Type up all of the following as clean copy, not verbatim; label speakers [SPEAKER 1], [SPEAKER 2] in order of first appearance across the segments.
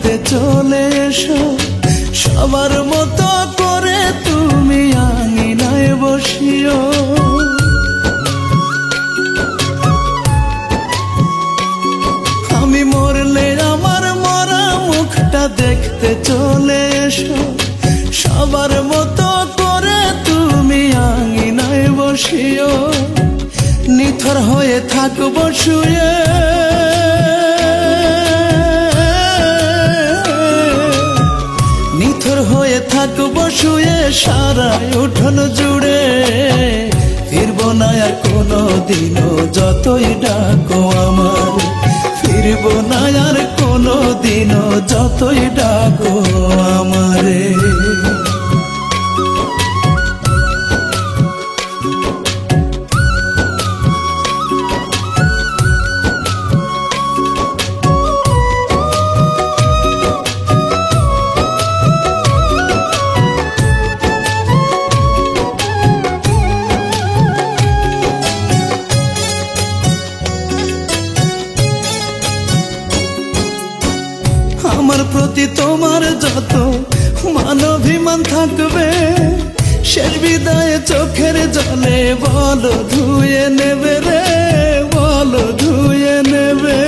[SPEAKER 1] দেখতে চলে এসো, সবার মতো করে তুমি আঙিনায় বসিও। আমি মরলে আমার মরা মুখটা দেখতে চলে এসো, সবার মতো করে তুমি আঙিনায় বসিও। নিথর হয়ে থাকবো শুয়ে, নিথর হয়ে থাকবো শুয়ে সারা উঠোন জুড়ে। ফিরবো না আর কোনো দিনও যতই ডাকো আমার, ফিরবো না আর কোনো দিনও যতই ডাকো আমারে। আমার প্রতি তোমার যত মানবিমান থাকবে, শেষ বিদায়ে চোখের জলে বলো ধুয়ে নেবে রে, বলো ধুয়ে নেবে।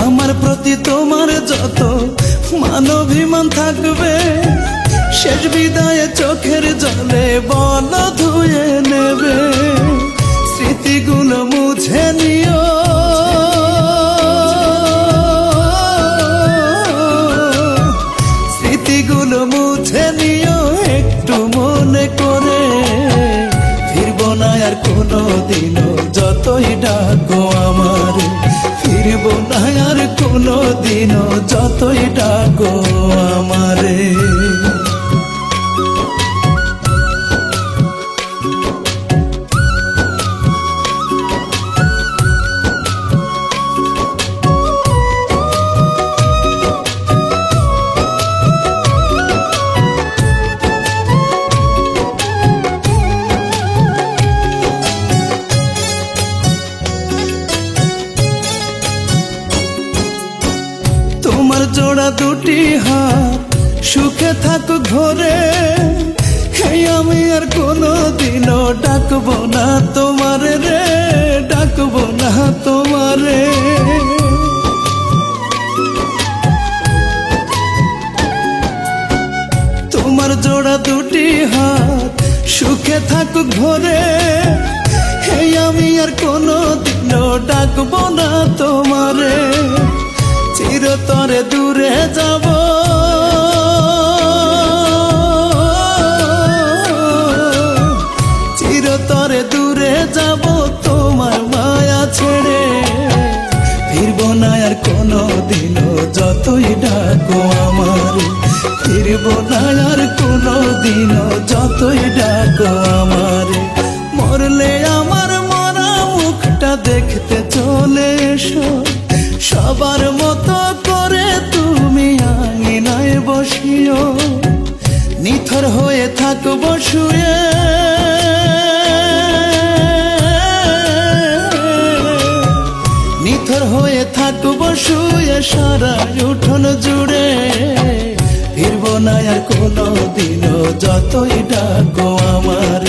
[SPEAKER 1] আমার প্রতি তোমার যত মানবিমান থাকবে, শেষ বিদায়ে চোখের জলে বলো ধুয়ে নেবে। স্মৃতিগুলো মুছে নিও, স্মৃতিগুলো মুছে নিও একটু মনে করে। ফিরবো না আর কোনো দিনও যতই ডাকো আমার, ফিরবো না আর কোনো দিনও যতই ডাকো আমারে। তোমার জোড়া দুটি হাত সুখে থাকুক ঘরে, আমি আর কোনো দিনও ডাকবো না তোমারে রে, ডাকবো না তোমারে। তোমার জোড়া দুটি হাত সুখে থাকুক ঘরে, আমি আর কোনো দিনও ডাকবো না তোমারে। চিরতরে দূরে যাব, চিরতরে দূরে যাব তোমার মায়া ছেড়ে। ফিরবো না আর কোনো দিনও যতই ডাকো আমার, ফিরবো না আর কোনো দিনও যতই ডাকো আমার। মরলে আমার মরা মুখটা দেখতে চলে এসো, সবার মতো করে তুমি আঙিনায় বসিও। নিথর হয়ে থাকবো শুয়ে, নিথর হয়ে থাকবো শুয়ে সারা উঠোন জুড়ে। ফিরবো না আর কোনো দিনও যতই ডাকো আমার,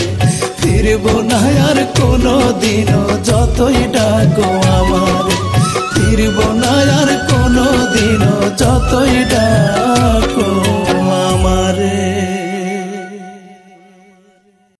[SPEAKER 1] ফিরবো না আর কোনো দিনও যতই ডাকো আমার, ফিরবো না আর কোনো দিনও যতই ডাকো।